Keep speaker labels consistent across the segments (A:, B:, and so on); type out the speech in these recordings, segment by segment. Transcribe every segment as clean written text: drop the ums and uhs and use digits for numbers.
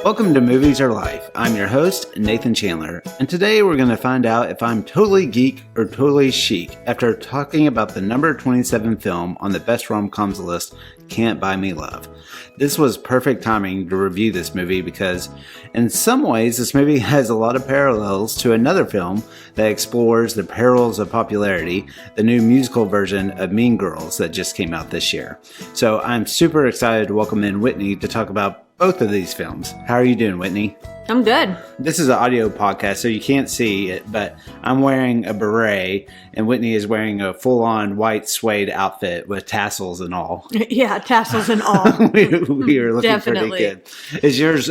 A: Welcome to Movies Are Life. I'm your host, Nathan Chandler, and today we're going to find out if I'm totally geek or totally chic after talking about the number 27 film on the best rom-coms list, Can't Buy Me Love. This was perfect timing to review this movie because, in some ways, this movie has a lot of parallels to another film that explores the perils of popularity, the new musical version of Mean Girls that just came out this year. So I'm super excited to welcome in Whitney to talk about both of these films. How are you doing, Whitney?
B: I'm good.
A: This is an audio podcast, so you can't see it, but I'm wearing a beret, and Whitney is wearing a full-on white suede outfit with tassels and all.
B: Yeah, tassels and all.
A: we are looking
B: Definitely.
A: pretty good. Is yours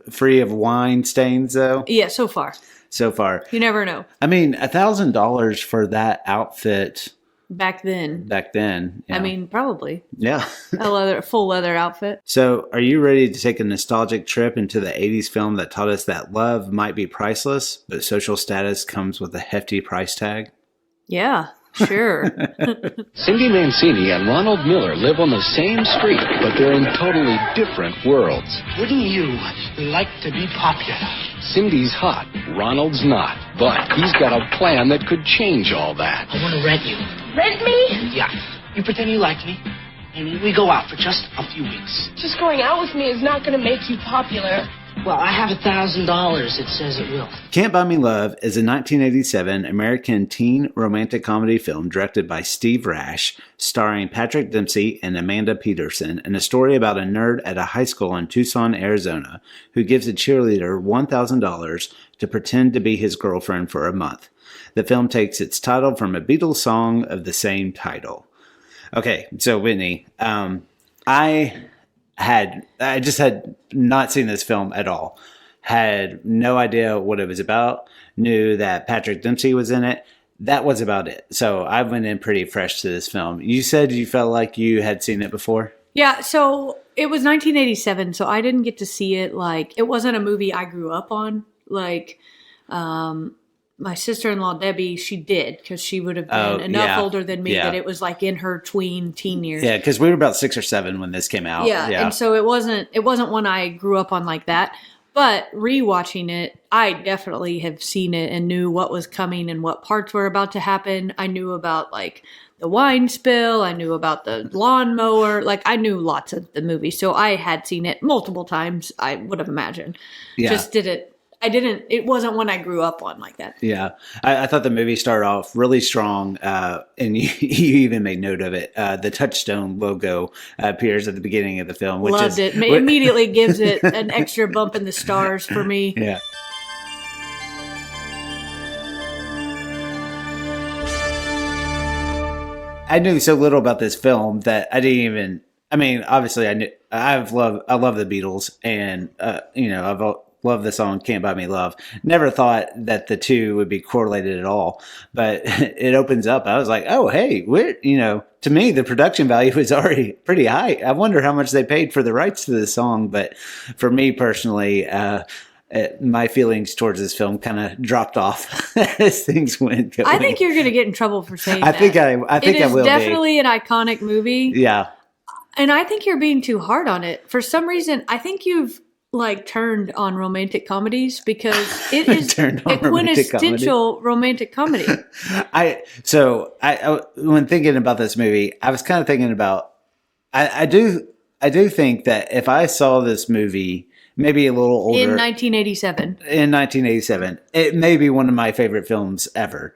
A: free of wine stains, though?
B: Yeah, so far.
A: So far.
B: You never know.
A: I mean, $1,000 for that outfit
B: Back then.
A: Yeah.
B: I mean, probably.
A: Yeah.
B: A full leather outfit.
A: So, are you ready to take a nostalgic trip into the 80s film that taught us that love might be priceless, but social status comes with a hefty price tag?
B: Yeah, sure.
C: Cindy Mancini and Ronald Miller live on the same street, but they're in totally different worlds.
D: Wouldn't you like to be popular?
C: Cindy's hot, Ronald's not, but he's got a plan that could change all that.
D: I want to rent you.
E: Rent me?
D: Yeah. You pretend you like me, and we go out for just a few weeks.
E: Just going out with me is not going to make you popular.
D: Well, I have $1,000. It says it will.
A: Can't Buy Me Love is a 1987 American teen romantic comedy film directed by Steve Rash, starring Patrick Dempsey and Amanda Peterson, and a story about a nerd at a high school in Tucson, Arizona, who gives a cheerleader $1,000 to pretend to be his girlfriend for a month. The film takes its title from a Beatles song of the same title. Okay, so Whitney, I just had not seen this film at all. Had no idea what it was about. Knew that Patrick Dempsey was in it. That was about it. So I went in pretty fresh to this film. You said you felt like you had seen it before?
B: Yeah, so it was 1987, so I didn't get to see it. Like, it wasn't a movie I grew up on. Like, my sister-in-law, Debbie, she did, because she would have been enough older than me that it was like in her teen years.
A: Yeah, because we were about 6 or 7 when this came out.
B: Yeah, and so it wasn't one I grew up on like that. But rewatching it, I definitely have seen it and knew what was coming and what parts were about to happen. I knew about like the wine spill. I knew about the lawnmower. Like, I knew lots of the movie. So I had seen it multiple times, I would have imagined.
A: Yeah.
B: It wasn't one I grew up on like that.
A: Yeah. I thought the movie started off really strong, and you even made note of it. The Touchstone logo appears at the beginning of the film. Which
B: Loved it. Immediately gives it an extra bump in the stars for me.
A: Yeah. I knew so little about this film that I didn't even, I mean, obviously I love the Beatles, and, I've loved the song Can't Buy Me Love. Never thought that the two would be correlated at all, but it opens up. I was like, oh, hey, to me, the production value is already pretty high. I wonder how much they paid for the rights to this song. But for me personally, my feelings towards this film kind of dropped off as things went going.
B: I think you're going to get in trouble for saying
A: I
B: that.
A: think I will.
B: It is definitely an iconic movie.
A: Yeah.
B: And I think you're being too hard on it. For some reason, I think you've turned on romantic comedies, because it is a quintessential romantic comedy.
A: When thinking about this movie, I was kind of thinking about, I do think that if I saw this movie maybe a little older
B: in 1987,
A: it may be one of my favorite films ever.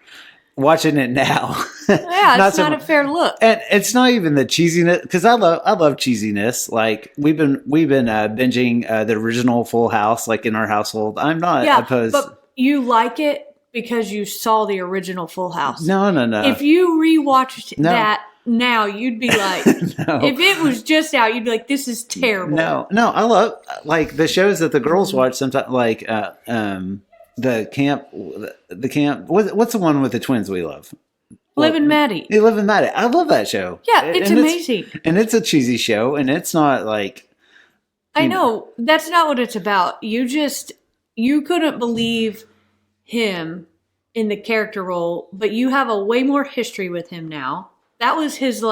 A: Watching it now,
B: yeah, it's not a fair look,
A: and it's not even the cheesiness, because I love cheesiness. Like, we've been binging the original Full House, like, in our household. I'm not opposed.
B: But you like it because you saw the original Full House.
A: No.
B: If you rewatched that now, you'd be like,
A: No.
B: If it was just out, you'd be like, this is terrible.
A: No, I love, like, the shows that the girls watch sometimes, like the camp. What's the one with the twins we love?
B: Liv and Maddie.
A: Yeah, Liv and Maddie. I love that show.
B: Yeah, it's amazing.
A: And it's a cheesy show, and it's not like...
B: I know. That's not what it's about. You couldn't believe him in the character role, but you have a way more history with him now. That was his,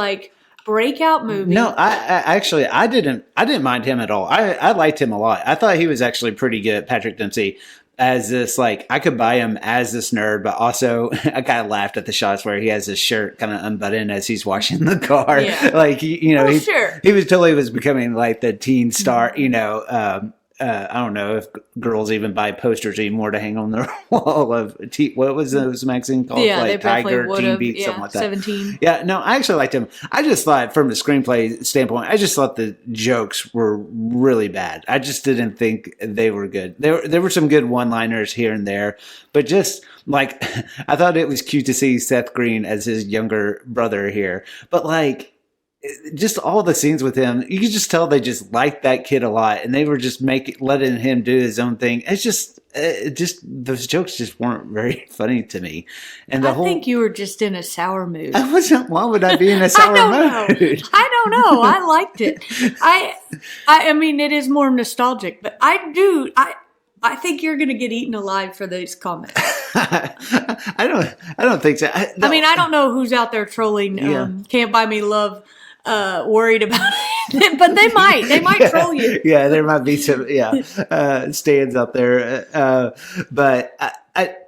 B: breakout movie.
A: No, I actually I didn't mind him at all. I liked him a lot. I thought he was actually pretty good, Patrick Dempsey, as this, like, I could buy him as this nerd, but also I kind of laughed at the shots where he has his shirt kind of unbuttoned as he's washing the car.
B: Yeah.
A: Like, you know,
B: Sure.
A: he was totally was becoming like the teen star, you know. I don't know if girls even buy posters anymore to hang on their wall of what was those magazine called?
B: Yeah,
A: like
B: they definitely
A: Tiger,
B: would
A: Teen
B: have.
A: Beat,
B: Yeah,
A: something like that.
B: 17.
A: Yeah, no, I actually liked him. I just thought, from a screenplay standpoint, I just thought the jokes were really bad. I just didn't think they were good. There were some good one-liners here and there, but just like I thought it was cute to see Seth Green as his younger brother here, but like, just all the scenes with him, you could just tell they just liked that kid a lot, and they were just letting him do his own thing. It's just those jokes just weren't very funny to me. And I
B: think you were just in a sour mood.
A: I wasn't. Why would I be in a sour mood?
B: I don't know. I liked it. I mean, it is more nostalgic, but I think you're going to get eaten alive for these comments.
A: I don't think so.
B: I mean, I don't know who's out there trolling. Can't buy me love. Worried about it, but they might troll you.
A: Yeah, there might be some stands out there. But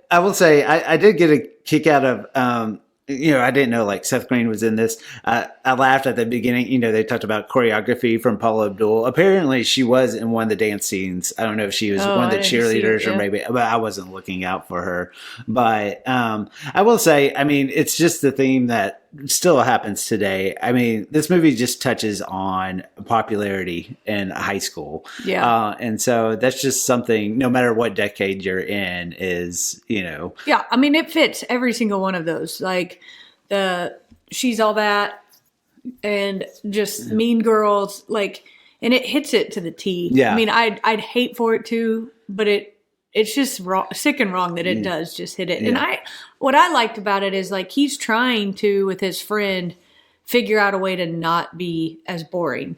A: I will say I did get a kick out of I didn't know like Seth Green was in this. I laughed at the beginning. They talked about choreography from Paula Abdul. Apparently, she was in one of the dance scenes. I don't know if she was one of the cheerleaders or maybe, but I wasn't looking out for her. But I will say, I mean, it's just the theme that still happens today. I mean, this movie just touches on popularity in high school.
B: Yeah.
A: And so that's just something, no matter what decade you're in, is.
B: Yeah, I mean, it fits every single one of those. Like She's All That and just Mean Girls, like, and it hits it to the T.
A: Yeah.
B: I mean, I'd hate for it to, but it's just wrong, sick and wrong that it does just hit it.
A: Yeah.
B: And what I liked about it is like he's trying to, with his friend, figure out a way to not be as boring.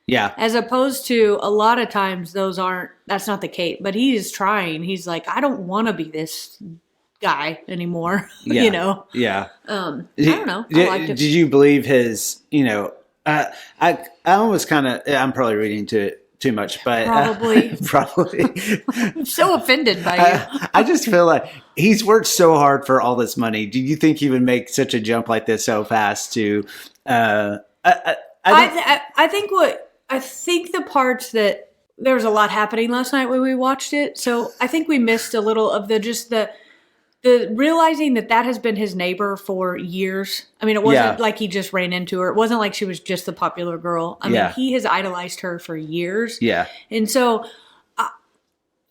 A: Yeah.
B: As opposed to a lot of times that's not the case, but he is trying. He's like, I don't want to be this guy anymore.
A: Yeah. Yeah.
B: I don't know. I liked it.
A: Did you believe his, I almost kind of, I'm probably reading too much, but probably.
B: I'm so offended by you.
A: I just feel like he's worked so hard for all this money. Do you think he would make such a jump like this so fast to,
B: I think the parts that there was a lot happening last night when we watched it. So I think we missed a little of the realizing that has been his neighbor for years. I mean, it wasn't like he just ran into her. It wasn't like she was just the popular girl. I mean, he has idolized her for years. Yeah. And so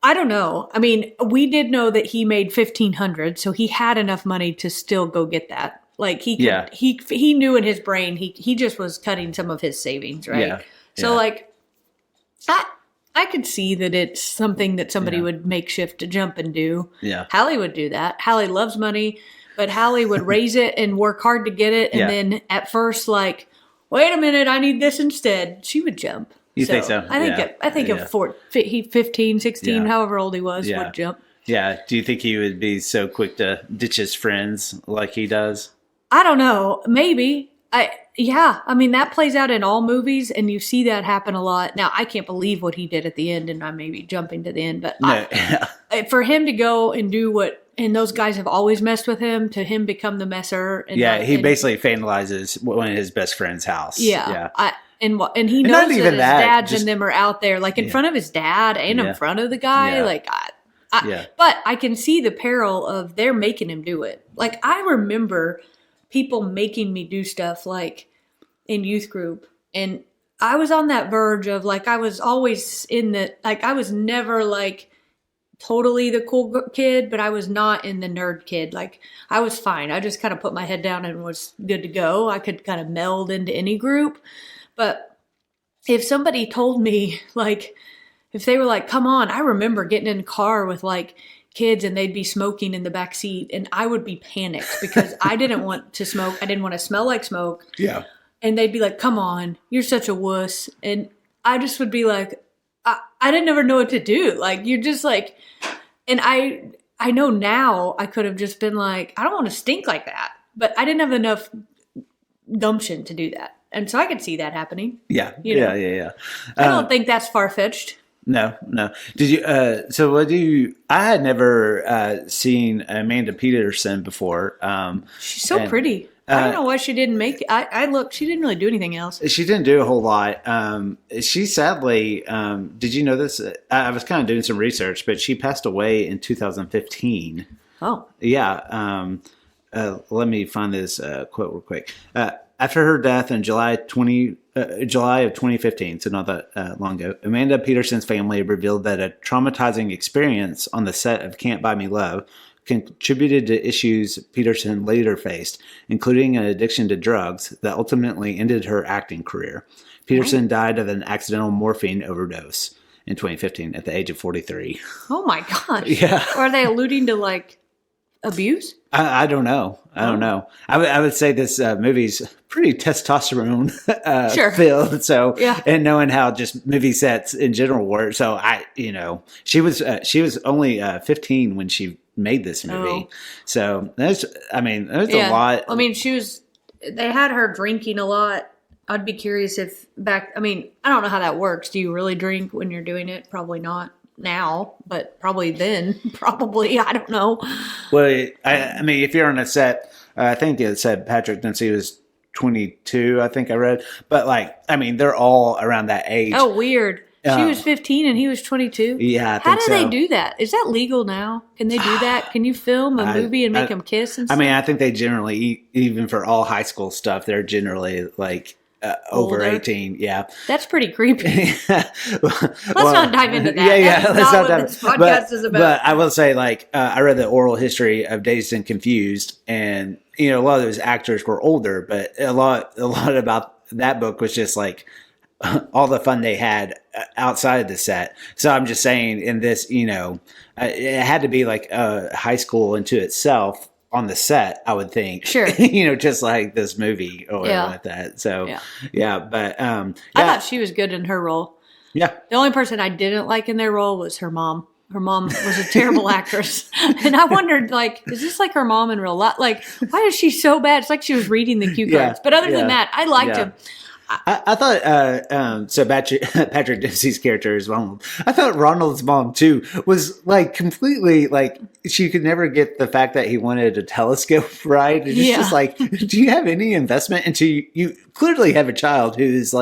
B: I don't know. I mean, we did know that he made $1,500, so he had enough money to still go get that. Like he knew in his brain, he just was cutting some of his savings, right? Yeah. So like, I could see that it's something that somebody would make shift to jump and do. Yeah. Hallie would do that. Hallie loves money, but Hallie would raise it and work hard to get it. And then at first, like, wait a minute, I need this instead. She would jump.
A: You think so?
B: I think he 15, 16, however old he was, would jump.
A: Yeah. Do you think he would be so quick to ditch his friends like he does?
B: I don't know. Maybe. I mean, that plays out in all movies, and you see that happen a lot. Now, I can't believe what he did at the end, and I may be jumping to the end, but for him to go and do what, and those guys have always messed with him, to him become the messer. And
A: he basically vandalizes one of his best friend's house.
B: Yeah. And he knows that his dads and them are out there, like in front of his dad and in front of the guy. Like, but I can see the peril of they're making him do it. Like, I remember people making me do stuff like in youth group, and I was on that verge of like, I was always in the, like, I was never like totally the cool kid, but I was not in the nerd kid. Like, I was fine. I just kind of put my head down and was good to go. I could kind of meld into any group. But if somebody told me, like, if they were like, come on, I remember getting in a car with like kids and they'd be smoking in the back seat, and I would be panicked because I didn't want to smoke. I didn't want to smell like smoke. Yeah. And they'd be like, come on, you're such a wuss. And I just would be like, I didn't ever know what to do. Like, you're just like, and I know now I could have just been like, I don't want to stink like that. But I didn't have enough gumption to do that. And so I could see that happening.
A: Yeah.
B: You know?
A: Yeah.
B: I don't think that's far-fetched.
A: No. Did you, so what I had never seen Amanda Peterson before.
B: She's so pretty. I don't know why she didn't make it. I looked, she didn't really do anything else.
A: She didn't do a whole lot. She sadly, did you know this? I was kind of doing some research, but she passed away in 2015.
B: Oh.
A: Yeah. Let me find this quote real quick. After her death in July of 2015, so not that long ago, Amanda Peterson's family revealed that a traumatizing experience on the set of Can't Buy Me Love contributed to issues Peterson later faced, including an addiction to drugs that ultimately ended her acting career. Peterson died of an accidental morphine overdose in 2015 at the age of 43.
B: Oh my gosh.
A: Yeah.
B: Are they alluding to like abuse?
A: I don't know. I would say this movie's pretty testosterone filled. So,
B: yeah.
A: And knowing how just movie sets in general work. So she was only 15 when she made this movie. So there's a lot.
B: I mean, they had her drinking a lot. I'd be curious if I don't know how that works. Do you really drink when you're doing it? Probably not now, but probably then. Probably. I don't know.
A: Well, I mean, if you're on a set, I think it said Patrick Dempsey was 22, I think I read. But they're all around that age.
B: Oh, weird. She was 15 and he was 22?
A: Yeah, I think
B: How do
A: so.
B: they do that? Is that legal now? Can they do that? Can you film a movie and make them kiss and stuff?
A: I mean, I think they generally, even for all high school stuff, they're generally over 18. Yeah.
B: That's pretty creepy. Let's not dive into that.
A: Yeah.
B: That's not what this podcast is about.
A: But I will say, I read the oral history of Dazed and Confused, and, a lot of those actors were older, but a lot about that book was just all the fun they had outside of the set. So I'm just saying in this, it had to be a high school into itself on the set, I would think.
B: Sure.
A: Just like this movie or like that. So but I
B: thought she was good in her role.
A: Yeah.
B: The only person I didn't like in their role was her mom. Her mom was a terrible actress. And I wondered, is this like her mom in real life? Why is she so bad? It's like she was reading the cue cards. But other than that, I liked him.
A: I thought so. Patrick Dempsey's character is Ronald. I thought Ronald's mom too was completely she could never get the fact that he wanted a telescope, right? And it's just do you have any investment into you? Clearly have a child who is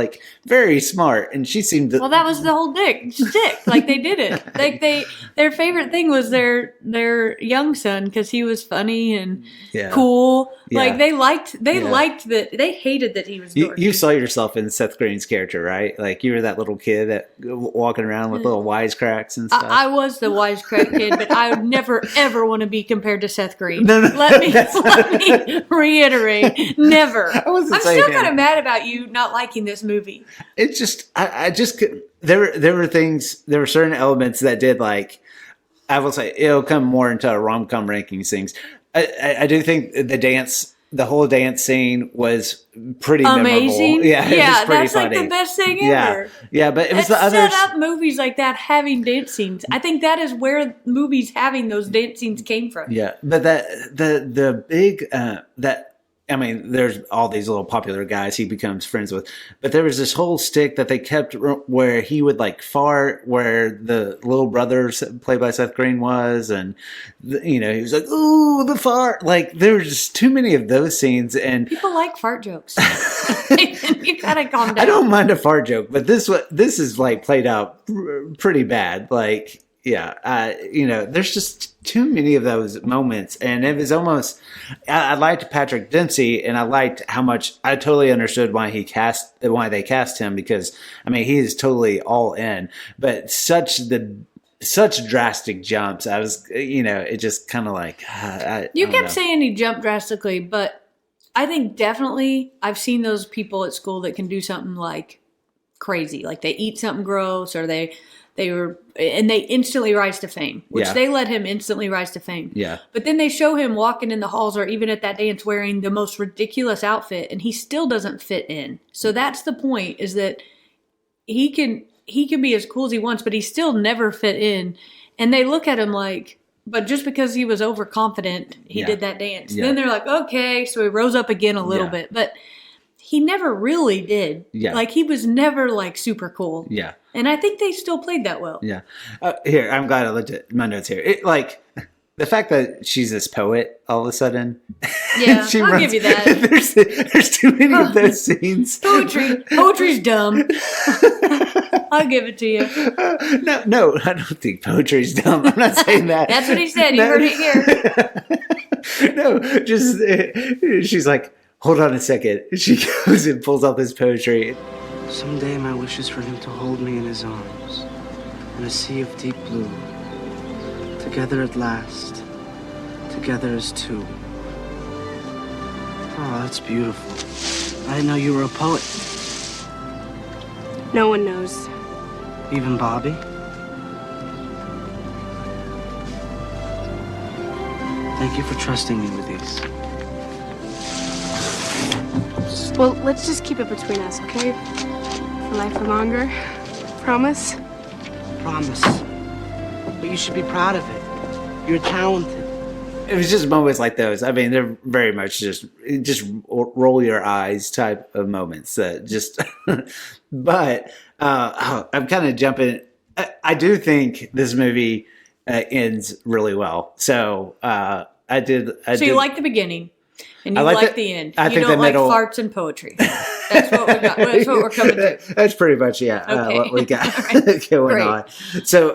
A: very smart, and she seemed to.
B: Well, that was the whole stick. They did it. Their favorite thing was their young son because he was funny and cool.
A: Yeah.
B: They liked that. They hated that he was dorky.
A: You saw yourself in Seth Green's character, right? You were that little kid that walking around with little wisecracks and stuff.
B: I was the wisecrack kid, but I would never ever want to be compared to Seth Green.
A: No.
B: Let me reiterate, never. I'm still kind of mad about you not liking this movie.
A: It's just I just there were things, there were certain elements that did I will say it'll come more into Rom-Com Rankings things. I do think the whole dance scene was pretty
B: amazing.
A: Memorable. Yeah, it was pretty
B: that's
A: funny.
B: the best thing ever.
A: Yeah, but it was
B: Let's
A: the others.
B: set up movies like that having dance scenes. I think that is where movies having those dance scenes came from.
A: Yeah, but the big there's all these little popular guys he becomes friends with, but there was this whole stick that they kept where he would fart where the little brother played by Seth Green was, and he was like, "Ooh, the fart!" There were just too many of those scenes, and
B: people like fart jokes. You gotta calm down.
A: I don't mind a fart joke, but this is played out pretty bad. There's just too many of those moments, and it was almost. I liked Patrick Dempsey, and I liked how much I totally understood why they cast him, because he is totally all in, but such drastic jumps. I was, it just kind of
B: you kept saying he jumped drastically, but I think definitely I've seen those people at school that can do something crazy, they eat something gross, or they instantly rise to fame, which they let him instantly rise to fame. Yeah. But then they show him walking in the halls or even at that dance wearing the most ridiculous outfit, and he still doesn't fit in. So that's the point, is that he can be as cool as he wants, but he still never fit in. And they look at him but just because he was overconfident, he did that dance. Yeah. Then they're like, okay, so he rose up again a little bit. But he never really did.
A: Yeah.
B: Like, he was never, like, super cool.
A: Yeah.
B: And I think they still played that well.
A: Yeah. Here, I'm glad I looked at my notes here. The fact that she's this poet all of a sudden.
B: Yeah, I'll give you that.
A: There's too many of those scenes.
B: Poetry's dumb. I'll give it to you.
A: No, I don't think poetry's dumb. I'm not saying that.
B: That's what he said. You heard it here.
A: No, just she's like, hold on a second. She goes and pulls out this poetry.
F: Someday my wish is for him to hold me in his arms in a sea of deep blue. Together at last, together as two. Oh, that's beautiful. I didn't know you were a poet.
E: No one knows.
F: Even Bobby? Thank you for trusting me with these.
E: Well, let's just keep it between us, okay? For life or longer. Promise?
F: Promise. But you should be proud of it. You're talented.
A: It was just moments like those. I mean, they're very much just roll your eyes type of moments. But I'm kind of jumping. I do think this movie ends really well. So I did.
B: So you like the beginning, and you like the end.
A: I
B: you
A: think
B: don't
A: the
B: like
A: middle,
B: farts and poetry. That's what we got. That's what we're coming to.
A: That's pretty much
B: Okay.
A: what we got
B: Right.
A: going
B: Great.
A: on. So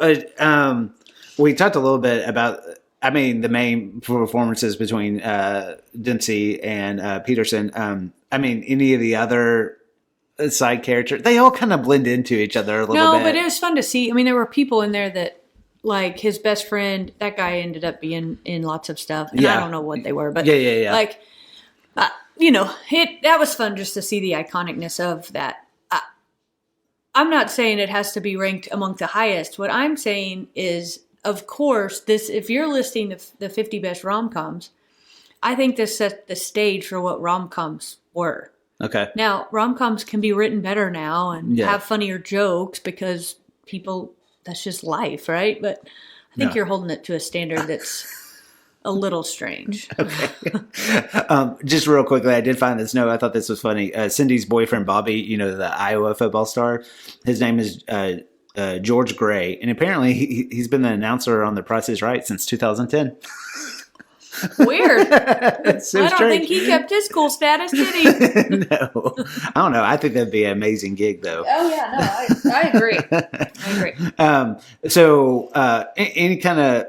A: we talked a little bit about. I mean, the main performances between Dempsey and Peterson. I mean, any of the other side characters, they all kind of blend into each other a little bit.
B: No, but it was fun to see. I mean, there were people in there that, like, his best friend, that guy ended up being in lots of stuff. And I don't know what they were, but
A: yeah.
B: Like, that was fun just to see the iconicness of that. I'm not saying it has to be ranked among the highest. What I'm saying is, of course, if you're listing the 50 best rom-coms, I think this set the stage for what rom-coms were.
A: Okay.
B: Now, rom-coms can be written better now and have funnier jokes because that's just life, right? But I think you're holding it to a standard that's a little strange.
A: Okay. Just real quickly, I did find this note. I thought this was funny. Cindy's boyfriend, Bobby, the Iowa football star, his name is George Gray, and apparently he's been the announcer on The Price is Right since 2010.
B: Weird.
A: So
B: I don't think he kept his cool status, did he?
A: No, I don't know. I think that'd be an amazing gig, though.
B: Oh yeah, no, I agree. I agree.
A: So any kind of,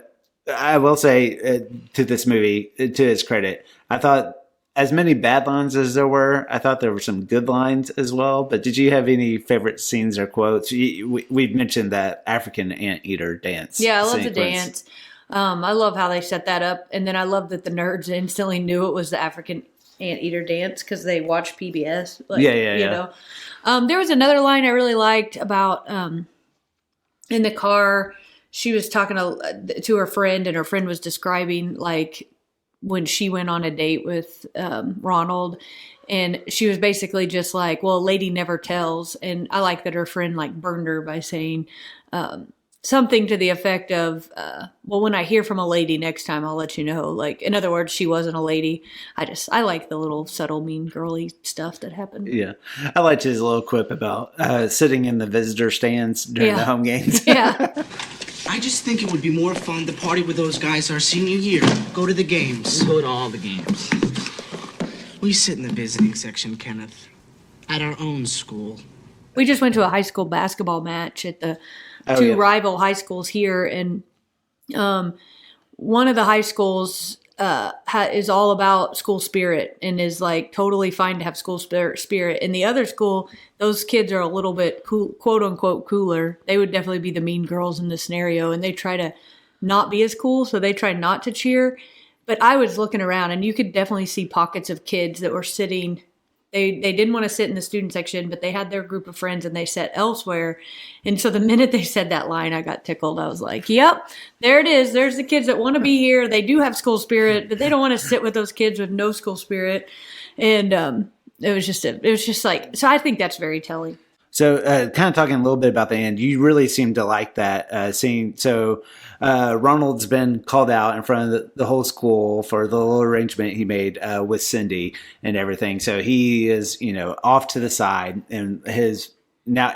A: I will say to this movie, to its credit, I thought as many bad lines as there were, I thought there were some good lines as well. But did you have any favorite scenes or quotes? We've mentioned that African anteater dance.
B: Yeah, I love the
A: sequence.
B: dance. I love how they set that up. And then I love that the nerds instantly knew it was the African anteater dance because they watched PBS.
A: Yeah.
B: There was another line I really liked about in the car. She was talking to her friend, and her friend was describing, like, when she went on a date with Ronald, and she was basically just like, well, a lady never tells. And I like that her friend, like, burned her by saying something to the effect of, well, when I hear from a lady next time, I'll let you know. Like, in other words, she wasn't a lady. I like the little subtle mean girly stuff that happened.
A: Yeah. I liked his little quip about sitting in the visitor stands during the home games.
B: Yeah.
G: I just think it would be more fun to party with those guys our senior year. Go to the games.
D: We'll go to all the games.
G: We sit in the visiting section, Kenneth. At our own school.
B: We just went to a high school basketball match at the two rival high schools here, and one of the high schools is all about school spirit and is like totally fine to have school spirit. And the other school, those kids are a little bit cool, quote unquote cooler. They would definitely be the mean girls in this scenario, and they try to not be as cool, so they try not to cheer. But I was looking around, and you could definitely see pockets of kids that were sitting. They didn't want to sit in the student section, but they had their group of friends and they sat elsewhere. And so the minute they said that line, I got tickled. I was like, yep, there it is. There's the kids that want to be here. They do have school spirit, but they don't want to sit with those kids with no school spirit. And it was just like, so I think that's very telling.
A: So, kind of talking a little bit about the end, you really seem to like that scene. So, Ronald's been called out in front of the whole school for the little arrangement he made with Cindy and everything. So he is, off to the side, and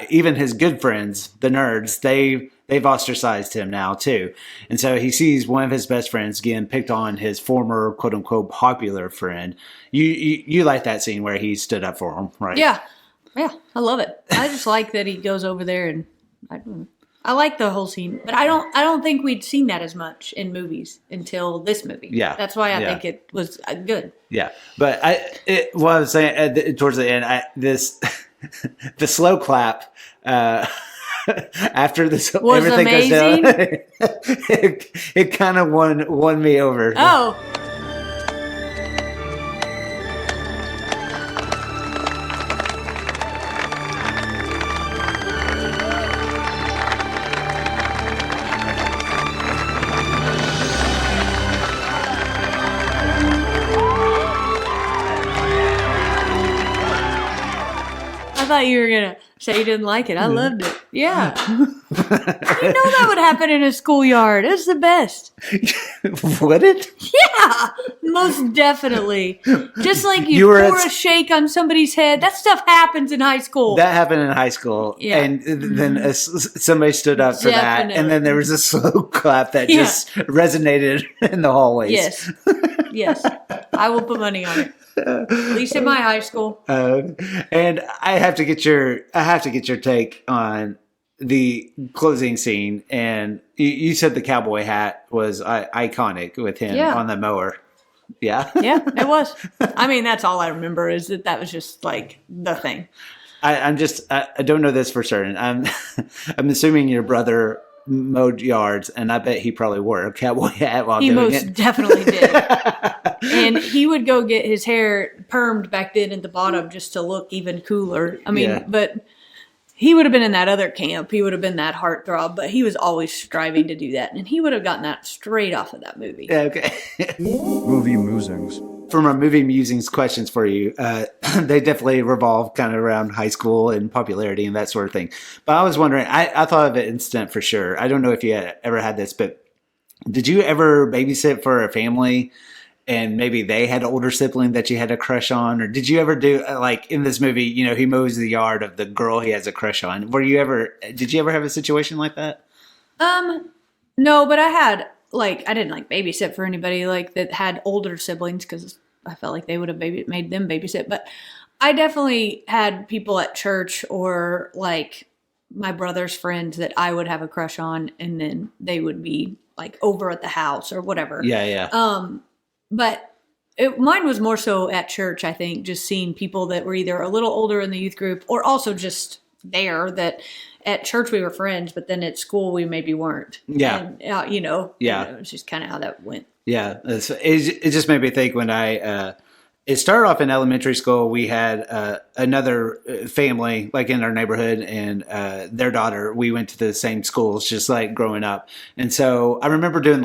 A: even his good friends, the nerds, they've ostracized him now too. And so he sees one of his best friends getting picked on, his former quote unquote popular friend. You like that scene where he stood up for him, right?
B: Yeah. Yeah, I love it. I just like that he goes over there, and I like the whole scene. But I don't think we'd seen that as much in movies until this movie.
A: Yeah,
B: that's why I think it was good.
A: Yeah, but what I was saying towards the end, the slow clap after this
B: was
A: everything
B: amazing.
A: goes down. it kind of won me over.
B: Oh. I thought you were going to say you didn't like it. I loved it. Yeah. You know that would happen in a schoolyard. It's the best.
A: Would it?
B: Yeah, most definitely. Just like you pour a shake on somebody's head. That stuff happens in high school.
A: That happened in high school. Yeah. And then somebody stood up for that. And then there was a slow clap that just resonated in the hallways.
B: Yes. Yes. I will put money on it. At least in my high school.
A: And I have to get your take on the closing scene. And you said the cowboy hat was iconic with him on the mower. Yeah.
B: Yeah, it was. I mean, that's all I remember is that was just like the thing.
A: I don't know this for certain. I'm assuming your brother mowed yards, and I bet he probably wore a cowboy hat while doing it. He most
B: definitely did. And he would go get his hair permed back then at the bottom just to look even cooler. I mean, but he would have been in that other camp. He would have been that heartthrob, but he was always striving to do that. And he would have gotten that straight off of that movie.
A: Okay.
H: Movie musings.
A: From our movie musings questions for you, they definitely revolve kind of around high school and popularity and that sort of thing. But I was wondering, I thought of an incident for sure. I don't know if you ever had this, but did you ever babysit for a family and maybe they had an older sibling that you had a crush on? Or did you ever do, like in this movie, he mows the yard of the girl he has a crush on. Did you ever have a situation like that?
B: No, but I didn't babysit for anybody that had older siblings because I felt like they would have made them babysit. But I definitely had people at church or my brother's friends that I would have a crush on, and then they would be over at the house or whatever.
A: Yeah, yeah.
B: But mine was more so at church, I think, just seeing people that were either a little older in the youth group or also just there that at church we were friends, but then at school we maybe weren't.
A: Yeah.
B: And,
A: yeah.
B: It was just kind of how that went.
A: Yeah. It just made me think when it started off in elementary school, we had another family in our neighborhood and their daughter, we went to the same schools just growing up. And so I remember doing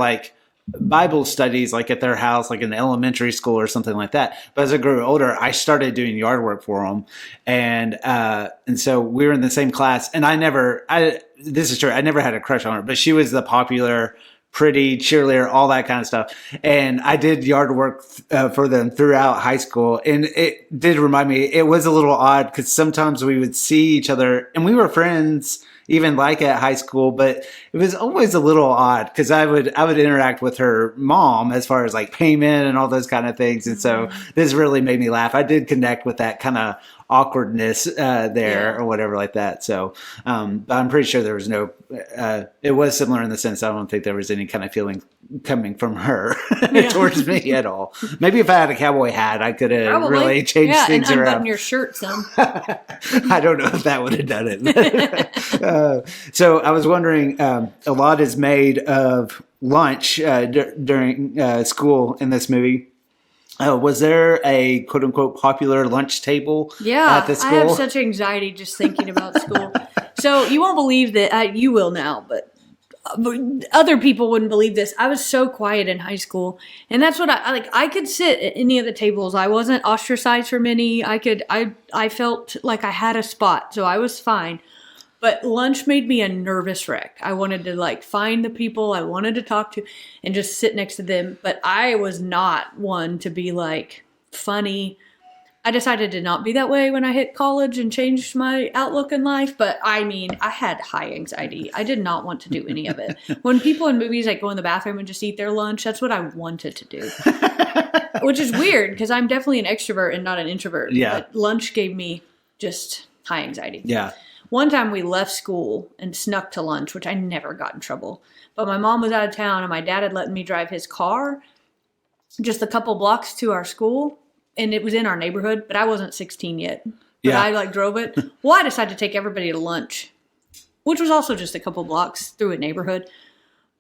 A: Bible studies at their house, in elementary school or something like that. But as I grew older, I started doing yard work for them. And so we were in the same class, and this is true, I never had a crush on her, but she was the popular, pretty cheerleader, all that kind of stuff. And I did yard work for them throughout high school. And it did remind me, it was a little odd because sometimes we would see each other and we were friends even at high school, but it was always a little odd because I would interact with her mom as far as payment and all those kind of things. And so this really made me laugh. I did connect with that kind of awkwardness there or whatever like that. So, but I'm pretty sure there was no, it was similar in the sense I don't think there was any kind of feeling coming from her towards me at all. Maybe if I had a cowboy hat, I could have really changed things
B: and
A: around.
B: unbutton your shirt some.
A: I don't know if that would have done it. So I was wondering, a lot is made of lunch during school in this movie. Was there a quote unquote popular lunch table at the school?
B: I have such anxiety just thinking about school. So you won't believe that, you will now, but other people wouldn't believe this. I was so quiet in high school, and that's what I like. I could sit at any of the tables. I wasn't ostracized from any. I felt like I had a spot, so I was fine. But lunch made me a nervous wreck. I wanted to like find the people I wanted to talk to and just sit next to them. But I was not one to be like funny. I decided to not be that way when I hit college and changed my outlook in life. But I mean, I had high anxiety. I did not want to do any of it. When people in movies like go in the bathroom and just eat their lunch, that's what I wanted to do. Which is weird because I'm definitely an extrovert and not an introvert.
A: Yeah.
B: But lunch gave me just high anxiety.
A: Yeah.
B: One time we left school and snuck to lunch, which I never got in trouble. But my mom was out of town and my dad had let me drive his car just a couple blocks to our school. And it was in our neighborhood, but I wasn't 16 yet. But
A: Yeah.
B: I like drove it. Well, I decided to take everybody to lunch, which was also just a couple blocks through a neighborhood.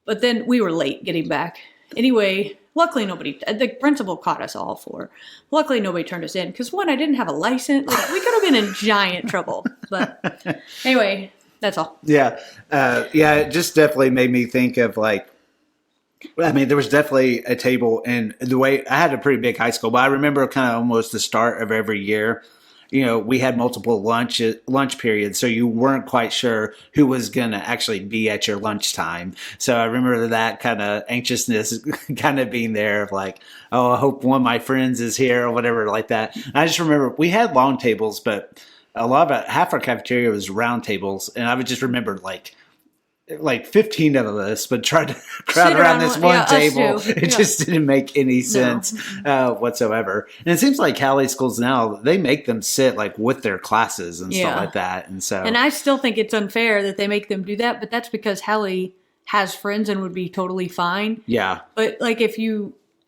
B: But then we were late getting back. Anyway, luckily the principal caught us all for. Luckily nobody turned us in because one, I didn't have a license. Like, we could have been in giant trouble. But anyway, that's all.
A: Yeah. It just definitely made me think of like, I mean, there was definitely a table, and the way I had a pretty big high school, but I remember kind of almost the start of every year, you know, we had multiple lunch periods, so you weren't quite sure who was going to actually be at your lunchtime. So I remember that kind of anxiousness kind of being there of like, oh, I hope one of my friends is here or whatever like that. And I just remember we had long tables, but half our cafeteria was round tables, and I would just remember like 15 of us would try to crowd around this one table. It just didn't make any sense whatsoever. And it seems like Cali schools now, they make them sit like with their classes and stuff like that. And
B: I still think it's unfair that they make them do that, but that's because Hallie has friends and would be totally fine.
A: Yeah.
B: But like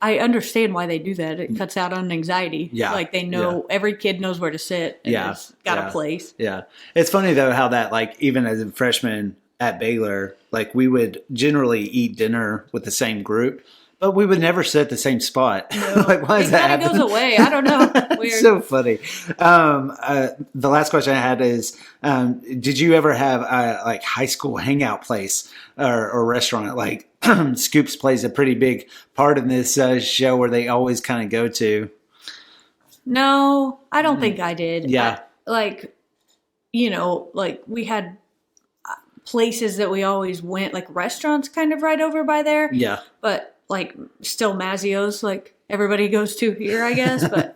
B: I understand why they do that. It cuts out on anxiety. Yeah. Like they know every kid knows where to sit and has got a place.
A: Yeah. It's funny though how that like even as a freshman at Baylor, like we would generally eat dinner with the same group, but we would never sit at the same spot.
B: No.
A: Like, why is that happening?
B: It goes away. I don't know. Weird.
A: It's so funny. The last question I had is, did you ever have a like high school hangout place or restaurant? Like Scoops plays a pretty big part in this show where they always kind of go to.
B: No, I don't think I did.
A: Yeah.
B: Like we had places that we always went, like restaurants kind of right over by there.
A: Yeah. But
B: like still Mazzio's, like everybody goes to here, I guess, but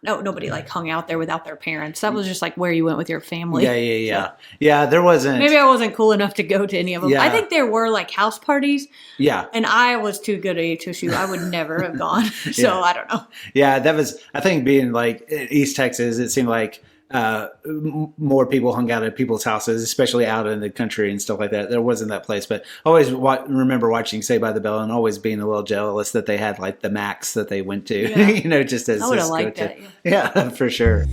B: nobody like hung out there without their parents. That was just like where you went with your family.
A: Yeah. Yeah, there wasn't.
B: Maybe I wasn't cool enough to go to any of them.
A: Yeah.
B: I think there were like house parties.
A: Yeah.
B: And I was too good at HSU. I would never have gone. So I don't know.
A: Yeah, that was, I think being like East Texas, it seemed like more people hung out at people's houses, especially out in the country and stuff like that. There wasn't that place, but I always remember watching Saved by the Bell and always being a little jealous that they had like the Max that they went to, just as
B: I would have liked that.
A: Yeah, for sure.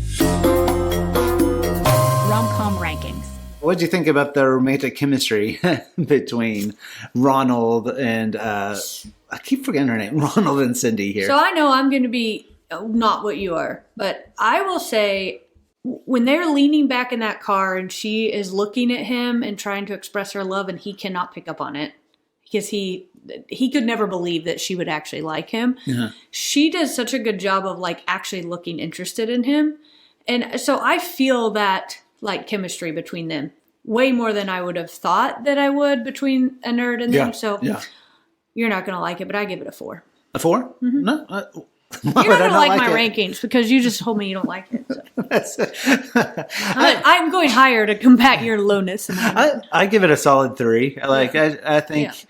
I: Rom-Com Rankings.
A: What did you think about the romantic chemistry between Ronald and I keep forgetting her name, Ronald and Cindy here?
B: So I know I'm going to be not what you are, but I will say, when they're leaning back in that car and she is looking at him and trying to express her love and he cannot pick up on it because he could never believe that she would actually like him. Uh-huh. She does such a good job of like actually looking interested in him. And so I feel that like chemistry between them way more than I would have thought that I would between a nerd and them. So you're not going to like it, but I give it a 4.
A: A 4?
B: Mm-hmm.
A: No.
B: You're not going to like my rankings because you just told me you don't like it. So. I'm going higher to combat your lowness.
A: I give it a solid 3. Like I think,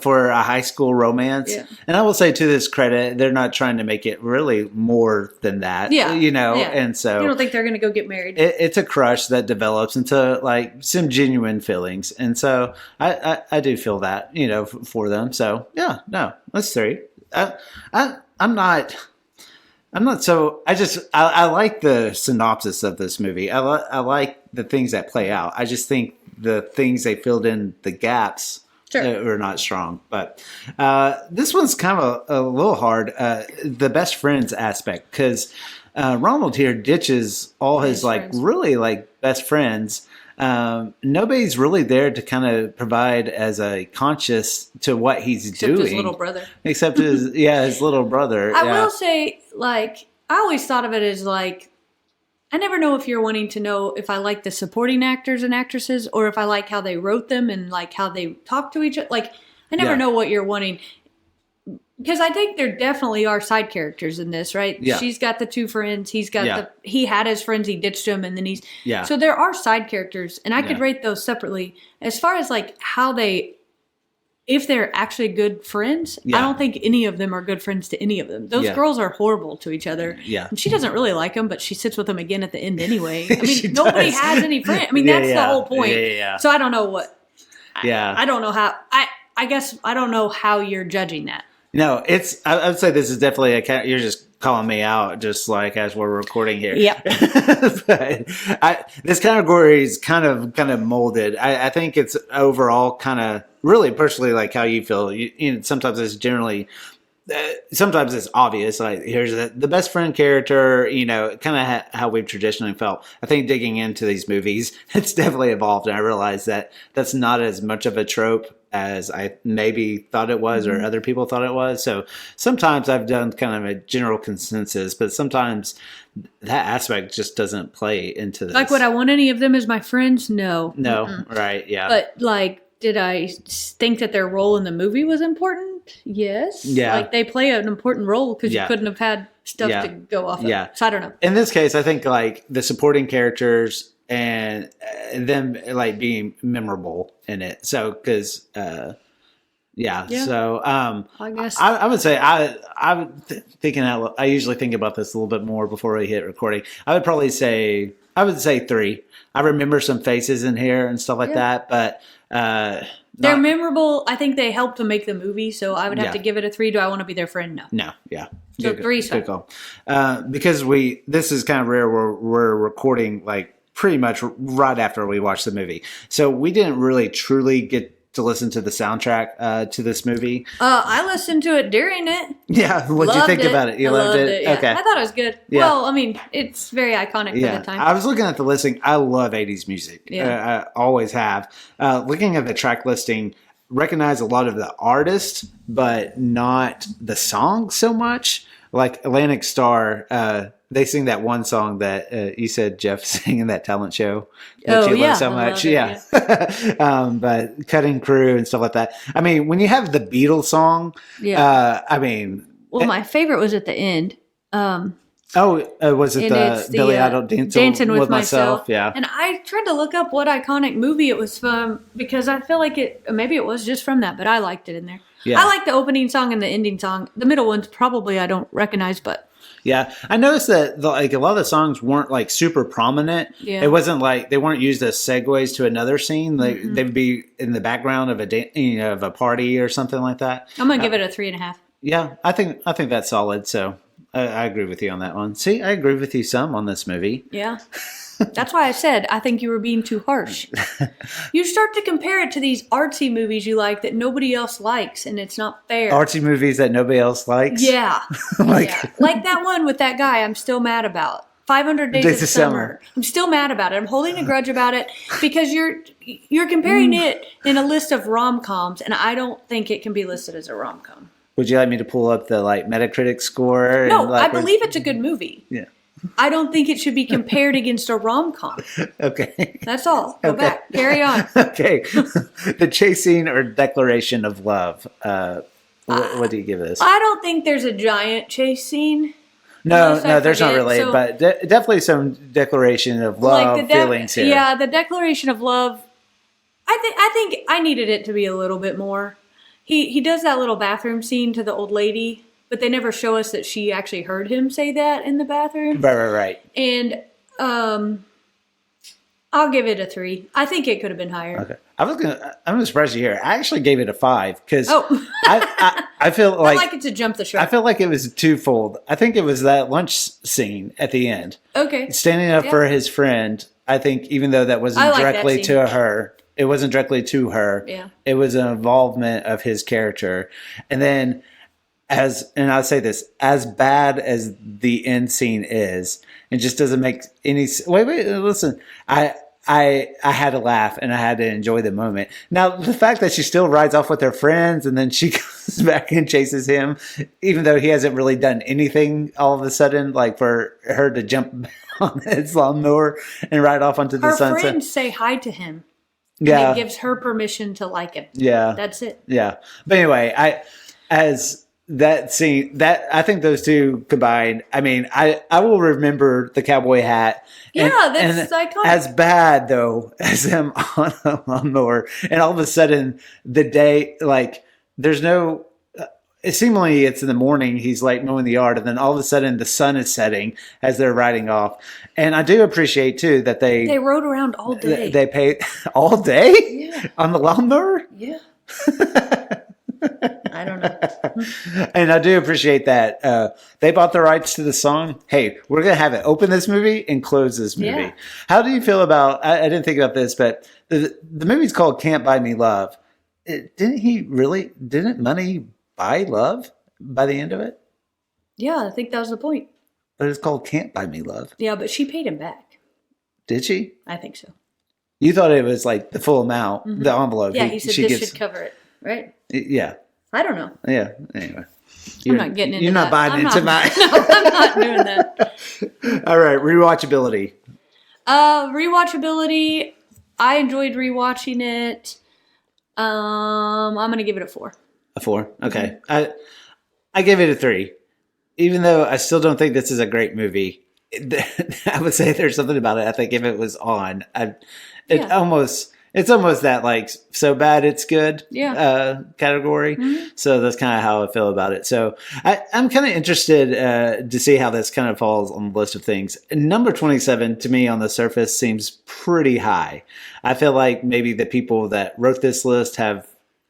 A: for a high school romance, and I will say to this credit, they're not trying to make it really more than that. And so
B: you don't think they're going to go get married?
A: It's a crush that develops into like some genuine feelings, and so I do feel that for them. So that's 3. I'm not so. I like the synopsis of this movie. I like the things that play out. I just think the things they filled in the gaps are not strong. But this one's kind of a little hard. The best friends aspect, because Ronald here ditches all his like really like best friends nobody's really there to kind of provide as a conscious to what he's
B: Except
A: doing.
B: his little brother.
A: Except his little brother.
B: I will say, like, I always thought of it as like, I never know if you're wanting to know if I like the supporting actors and actresses or if I like how they wrote them and like how they talk to each other. Like, I never know what you're wanting. Because I think there definitely are side characters in this, right?
A: Yeah.
B: She's got the two friends. He's got he had his friends. He ditched them, and then he's So there are side characters, and I could rate those separately. As far as like how if they're actually good friends, I don't think any of them are good friends to any of them. Those girls are horrible to each other.
A: Yeah.
B: And she doesn't really like them, but she sits with them again at the end anyway. I mean, nobody has any friends. I mean, that's the whole point. So I don't know what. I don't know how. I guess I don't know how you're judging that.
A: No, I would say this is definitely you're just calling me out, just like as we're recording here.
B: Yep.
A: But this category is kind of molded. I think it's overall kind of really personally like how you feel. You know, sometimes it's generally, sometimes it's obvious. Like here's the best friend character. You know, kind of how we've traditionally felt. I think digging into these movies, it's definitely evolved, and I realize that that's not as much of a trope as I maybe thought it was or other people thought it was. So sometimes I've done kind of a general consensus, but sometimes that aspect just doesn't play into this.
B: Like, would I want any of them as my friends? No.
A: No, right, yeah.
B: But, like, did I think that their role in the movie was important? Yes. Yeah. Like, they play an important role because you couldn't have had stuff to go off of. Yeah. So I don't know.
A: In this case, I think, like, the supporting characters and them like being memorable in it. So, because, so
B: I guess
A: I would say thinking out. I usually think about this a little bit more before we hit recording. I would say 3. I remember some faces in here and stuff like that, but
B: they're memorable. I think they helped to make the movie, so I would have to give it a 3. Do I want to be their friend? No.
A: Yeah.
B: So 3 is
A: good call. Because this is kind of rare. We're recording like pretty much right after we watched the movie. So we didn't really truly get to listen to the soundtrack to this movie.
B: I listened to it during it.
A: Yeah, what'd you think about it? You loved it?
B: Yeah.
A: Okay.
B: I thought it was good. Yeah. Well, I mean, it's very iconic for the time.
A: I was looking at the listing. I love 80s music. I always have. Looking at the track listing, recognize a lot of the artists, but not the song so much. Like Atlantic Starr, they sing that one song that you said Jeff sang in that talent show that you love so much. But Cutting Crew and stuff like that. I mean, when you have the Beatles song, I mean...
B: Well, my favorite was at the end.
A: Was it the Billy Idol Dancing with Myself? Yeah.
B: And I tried to look up what iconic movie it was from because I feel like maybe it was just from that, but I liked it in there. Yeah. I like the opening song and the ending song. The middle ones probably I don't recognize, but...
A: Yeah, I noticed that like a lot of the songs weren't like super prominent. Yeah. It wasn't like they weren't used as segues to another scene. Like they'd be in the background of a party or something like that.
B: I'm gonna give it a 3.5.
A: Yeah, I think that's solid. So I agree with you on that one. See, I agree with you some on this movie.
B: Yeah. That's why I said I think you were being too harsh. You start to compare it to these artsy movies you like that nobody else likes, and it's not fair.
A: Artsy movies that nobody else likes?
B: Yeah. Like that one with that guy I'm still mad about. 500 Days of Summer. I'm still mad about it. I'm holding a grudge about it because you're comparing it in a list of rom-coms, and I don't think it can be listed as a rom-com.
A: Would you like me to pull up the like Metacritic score?
B: No, I believe it's a good movie.
A: Yeah.
B: I don't think it should be compared against a rom-com.
A: Okay.
B: That's all. Go back. Carry on.
A: Okay. The chasing or declaration of love. What do you give this?
B: I don't think there's a giant chase scene.
A: No, there's not really. So, but definitely some declaration of love feelings here.
B: Yeah, the declaration of love. I think I needed it to be a little bit more. He does that little bathroom scene to the old lady. But they never show us that she actually heard him say that in the bathroom.
A: Right.
B: And I'll give it a 3. I think it could have been higher.
A: Okay. I'm surprised you here. I actually gave it a 5 because I feel like...
B: I like it to jump the shark.
A: I feel like it was twofold. I think it was that lunch scene at the end.
B: Okay.
A: Standing up for his friend. I think even though that wasn't directly to her... It wasn't directly to her.
B: Yeah.
A: It was an involvement of his character. And then... and I'll say this, as bad as the end scene is, it just doesn't make any... Wait, listen. I I had to laugh and I had to enjoy the moment. Now, the fact that she still rides off with her friends and then she goes back and chases him, even though he hasn't really done anything all of a sudden, like for her to jump on his lawnmower and ride off onto the sunset.
B: Her friends say hi to him.
A: Yeah.
B: And it gives her permission to like him.
A: Yeah.
B: That's it.
A: Yeah. But anyway, as that scene, that I think those two combined, I mean, I will remember the cowboy hat.
B: Yeah, that's iconic.
A: As bad, though, as him on a lawnmower. And all of a sudden, the day, like, there's no... seemingly, it's in the morning, he's, like, mowing the yard, and then all of a sudden, the sun is setting as they're riding off. And I do appreciate, too, that they
B: rode around all day.
A: They paid... All day?
B: Yeah.
A: On the lawnmower?
B: Yeah. I don't know.
A: And I do appreciate that. They bought the rights to the song. Hey, we're going to have it open this movie and close this movie. Yeah. How do you feel about, I didn't think about this, but the movie's called Can't Buy Me Love. Didn't money buy love by the end of it?
B: Yeah, I think that was the point.
A: But it's called Can't Buy Me Love.
B: Yeah, but she paid him back.
A: Did she?
B: I think so.
A: You thought it was like the full amount, the envelope.
B: Yeah, he said this should cover it, right?
A: Yeah.
B: I don't know.
A: Yeah. Anyway,
B: I'm not getting into that.
A: You're not buying into mine.
B: No, I'm not doing that.
A: All right, rewatchability.
B: Rewatchability. I enjoyed rewatching it. I'm gonna give it a 4.
A: A 4. Okay. I give it a 3. Even though I still don't think this is a great movie, I would say there's something about it. I think if it was on, it's almost that like so bad it's good category. Mm-hmm. So that's kind of how I feel about it. So I'm kind of interested to see how this kind of falls on the list of things. Number 27 to me on the surface seems pretty high. I feel like maybe the people that wrote this list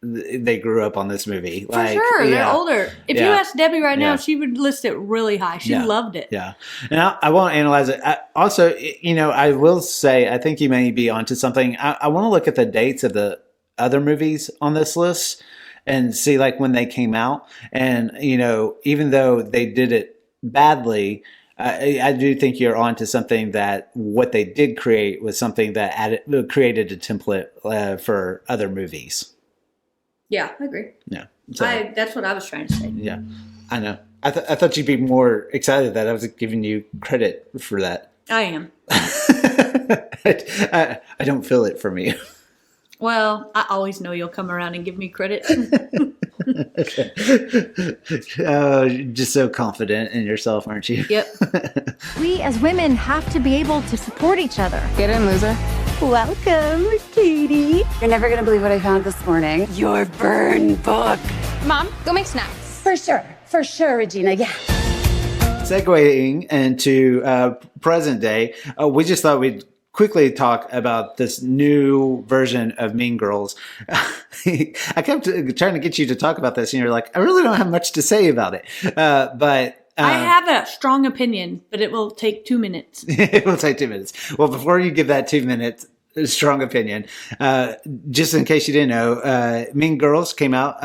A: they grew up on this movie.
B: For sure, they're older. If you ask Debbie right now, she would list it really high. She loved it.
A: Yeah, and I won't analyze it. Also, I will say I think you may be onto something. I want to look at the dates of the other movies on this list and see like when they came out. And even though they did it badly, I do think you're onto something that what they did create was something that created a template for other movies.
B: Yeah, I agree.
A: Yeah.
B: So, that's what I was trying to say.
A: Yeah, I know. I thought you'd be more excited that I was giving you credit for that.
B: I am.
A: I don't feel it from you.
B: Well, I always know you'll come around and give me credit.
A: Just so confident in yourself, aren't you?
B: Yep.
I: We as women have to be able to support each other.
J: Get in, loser.
I: Welcome, Katie.
J: You're never going to believe what I found this morning. Your burn book.
I: Mom, go make snacks.
J: For sure, Regina, yeah.
A: Segueing into present day, we just thought we'd quickly talk about this new version of Mean Girls. I kept trying to get you to talk about this, and you're like, I really don't have much to say about it. But
B: I have a strong opinion, but it will take 2 minutes.
A: It will take 2 minutes. Well, before you give that 2 minutes, strong opinion, just in case you didn't know, Mean Girls came out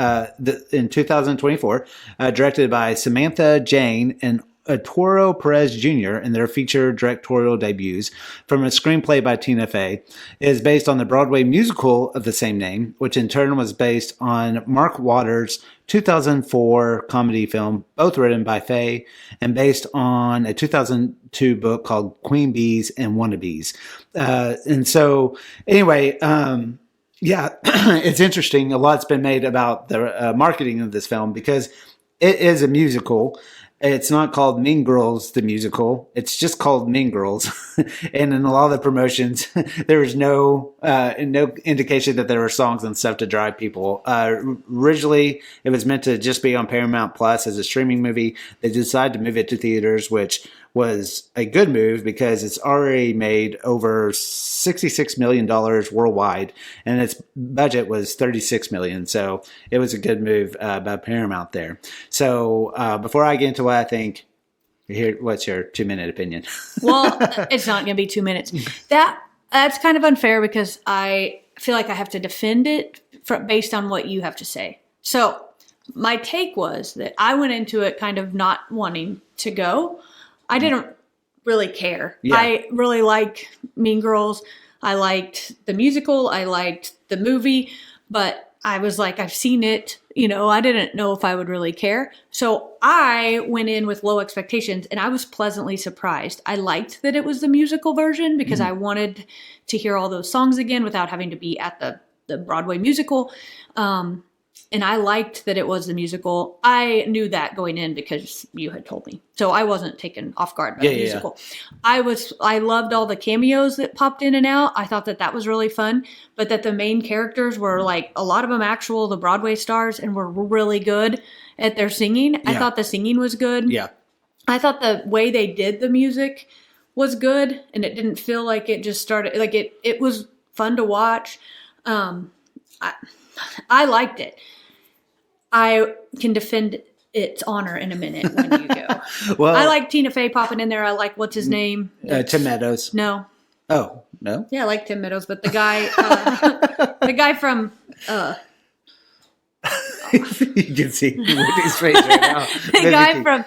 A: in 2024, directed by Samantha Jane and Arturo Perez Jr. in their feature directorial debuts from a screenplay by Tina Fey. It is based on the Broadway musical of the same name, which in turn was based on Mark Waters' 2004 comedy film, both written by Fey, and based on a 2002 book called Queen Bees and Wannabes. And so, anyway, it's interesting. A lot's been made about the marketing of this film because it is a musical. It's not called Mean Girls, the musical. It's just called Mean Girls. And in a lot of the promotions, there was no indication that there were songs and stuff to drive people. Originally, it was meant to just be on Paramount Plus as a streaming movie. They decided to move it to theaters, which was a good move because it's already made over $66 million worldwide, and its budget was $36 million. So it was a good move by Paramount there. So before I get into what I think, what's your 2-minute opinion?
B: Well, it's not going to be 2 minutes. That's kind of unfair because I feel like I have to defend it based on what you have to say. So my take was that I went into it kind of not wanting to go. I didn't really care. Yeah. I really like Mean Girls. I liked the musical. I liked the movie. But I was like, I've seen it. You know, I didn't know if I would really care. So I went in with low expectations and I was pleasantly surprised. I liked that it was the musical version because I wanted to hear all those songs again without having to be at the Broadway musical. And I liked that it was the musical. I knew that going in because you had told me. So I wasn't taken off guard by the musical. I loved all the cameos that popped in and out. I thought that was really fun. But that the main characters were like, a lot of them the Broadway stars, and were really good at their singing. I thought the singing was good.
A: Yeah.
B: I thought the way they did the music was good. And it didn't feel like it just started, like it was fun to watch. I liked it. I can defend its honor in a minute when you go.
A: Well,
B: I like Tina Fey popping in there. I like, what's his name?
A: Tim Meadows.
B: No.
A: Oh, no?
B: Yeah, I like Tim Meadows, but the guy, the guy from,
A: you can see Whitney's face right now.
B: the guy from,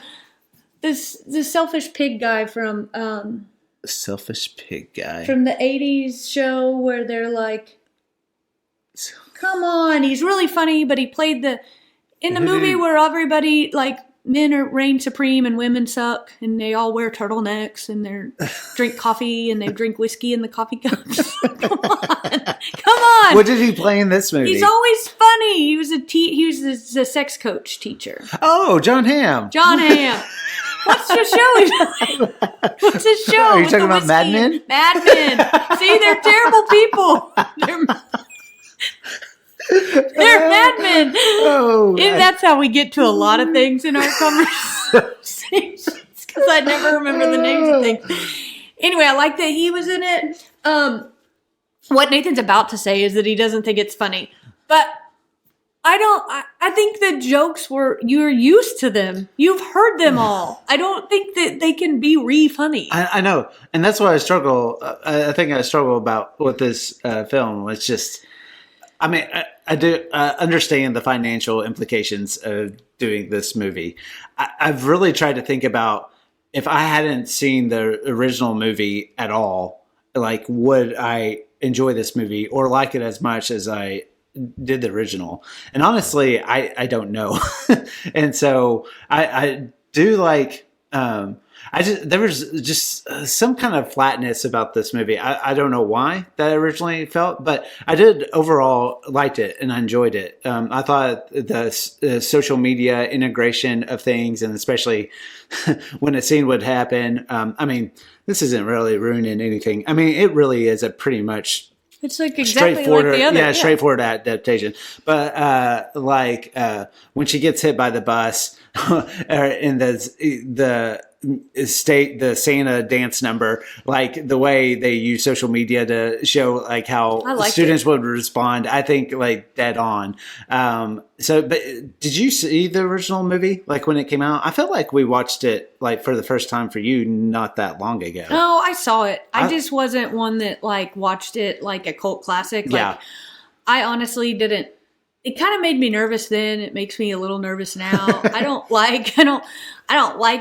B: the Selfish Pig guy from,
A: Selfish Pig guy.
B: From the 80s show where they're like, come on, he's really funny, but he played in the movie where everybody, like, men reign supreme and women suck, and they all wear turtlenecks, and they drink coffee, and they drink whiskey in the coffee cups. Come on.
A: What did he play in this movie?
B: He's always funny. He was a sex coach teacher.
A: Oh, John Hamm.
B: John Hamm. What's the show? What's his show?
A: Are you talking about Mad Men?
B: Mad Men. See, they're terrible people. They're madmen. Oh, and that's how we get to a lot of things in our conversations, because I never remember the names of things. Anyway, I like that he was in it. What Nathan's about to say is that he doesn't think it's funny, but I think the jokes you're used to them. You've heard them all. I don't think that they can be funny.
A: I know, and that's why I struggle. I think I struggle about with this film. It's just, I mean, I do understand the financial implications of doing this movie. I've really tried to think about, if I hadn't seen the original movie at all, like, would I enjoy this movie or like it as much as I did the original? And honestly, I don't know. And so I do like, there was just some kind of flatness about this movie. I don't know why that originally felt, but I did overall liked it and I enjoyed it. I thought the social media integration of things, and especially when a scene would happen. I mean, this isn't really ruining anything. I mean, it really is a pretty much,
B: it's like exactly like the other.
A: Yeah, straightforward adaptation. But when she gets hit by the bus, or in the Santa dance number, like the way they use social media to show like how students would respond, I think like dead on. But did you see the original movie like when it came out? I felt like we watched it like for the first time for you not that long ago.
B: No, I saw it. I just wasn't one that like watched it like a cult classic. Like, I honestly didn't. It kind of made me nervous then. It makes me a little nervous now. I don't like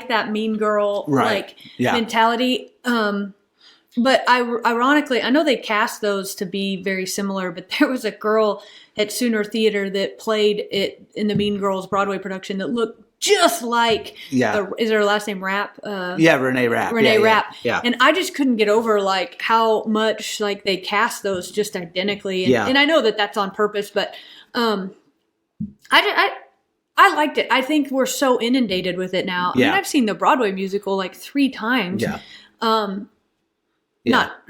B: that mean girl mentality. But ironically, I know they cast those to be very similar, but there was a girl at Sooner Theater that played it in the Mean Girls Broadway production that looked just like, is her last name Rapp?
A: Renee Rapp.
B: Renee Rapp.
A: Yeah.
B: And I just couldn't get over like how much like they cast those just identically. And I know that that's on purpose, but I liked it. I think we're so inundated with it now. I mean, I've seen the Broadway musical like 3 times. Not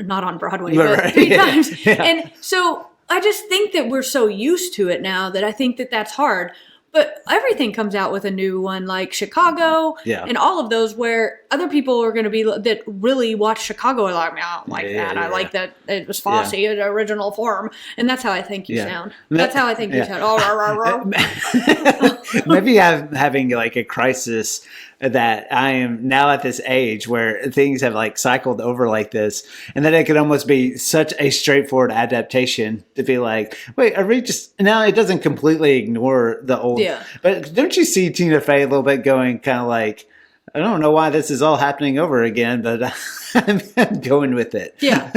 B: on Broadway, but 3 times. And so I just think that we're so used to it now that I think that that's hard. But everything comes out with a new one, like Chicago and all of those, where other people are going to be that really watch Chicago and like, I don't like that. I like that it was Fosse in original form. And that's how I think you sound. That's how I think you sound. Oh, rah, rah, rah.
A: Maybe I'm having like a crisis that I am now at this age where things have like cycled over like this, and that it could almost be such a straightforward adaptation to be like, wait, are we just now? It doesn't completely ignore the old, but don't you see Tina Fey a little bit going kind of like, I don't know why this is all happening over again, but I'm going with it.
B: Yeah.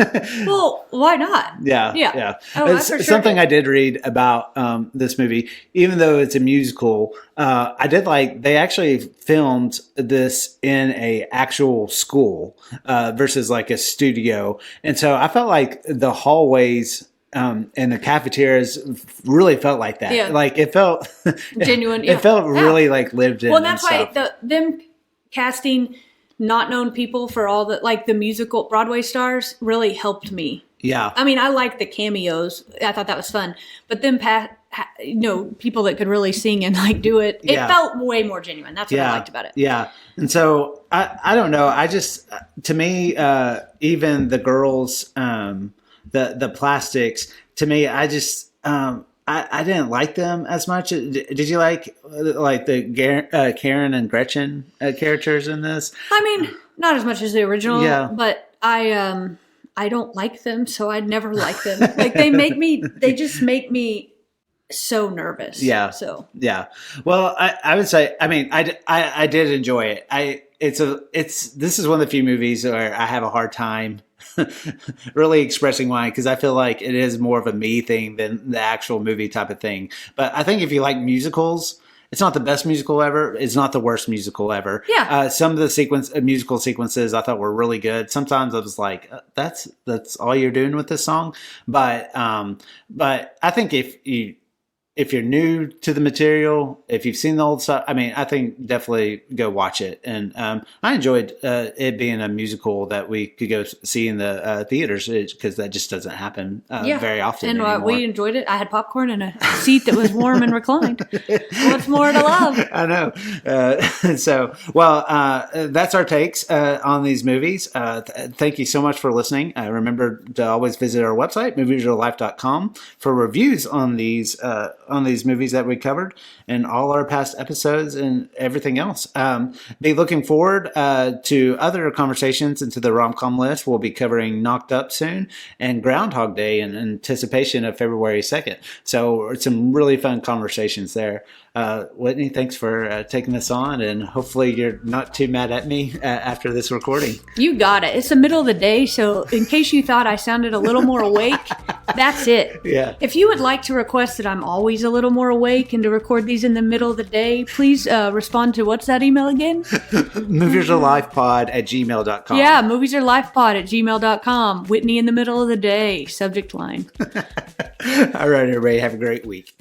B: Well, why not?
A: Yeah.
B: Oh,
A: It's
B: I for sure
A: something
B: did.
A: I did read about this movie, even though it's a musical. I did like they actually filmed this in a actual school versus like a studio, and so I felt like the hallways. And the cafeterias really felt like that.
B: Yeah.
A: Like it felt
B: Genuine.
A: It felt really like lived in.
B: Well, that's
A: and
B: why
A: stuff.
B: them casting not known people for all the like the musical Broadway stars really helped me.
A: Yeah.
B: I mean, I liked the cameos. I thought that was fun. But them people that could really sing and like do it, it felt way more genuine. That's what I liked about it.
A: Yeah. And so I don't know. I just to me even the girls the plastics, to me, I just I didn't like them as much. Did you like the Karen and Gretchen characters in this?
B: I mean, not as much as the original,
A: Yeah.
B: but I don't like them, so I'd never like them. Like they just make me so nervous.
A: Yeah.
B: So
A: yeah. Well, I would say, I mean, I did enjoy it. This is one of the few movies where I have a hard time really expressing why, because I feel like it is more of a me thing than the actual movie type of thing. But I think if you like musicals, it's not the best musical ever. It's not the worst musical ever.
B: Yeah.
A: Some of the musical sequences I thought were really good. Sometimes I was like, that's all you're doing with this song. But I think if you're new to the material, if you've seen the old stuff, I mean, I think definitely go watch it. And I enjoyed it being a musical that we could go see in the theaters, because that just doesn't happen very often
B: and
A: anymore.
B: we enjoyed it. I had popcorn and a seat that was warm and reclined. What's more to love?
A: I know. That's our takes on these movies. Thank you so much for listening. Remember to always visit our website, moviesreallife.com, for reviews on these movies that we covered and all our past episodes and everything else. Be looking forward to other conversations into the rom-com list. We'll be covering Knocked Up soon and Groundhog Day in anticipation of February 2nd. So some really fun conversations there. Whitney, thanks for taking this on, and hopefully you're not too mad at me after this recording.
B: You got it. It's the middle of the day, so in case you thought I sounded a little more awake, that's it. Yeah. If you would like to request that I'm always a little more awake and to record these in the middle of the day, please respond to what's that email again?
A: moviesareLifePod@gmail.com.
B: Yeah, moviesareLifePod@gmail.com. Whitney in the middle of the day, subject line.
A: All right, everybody, have a great week.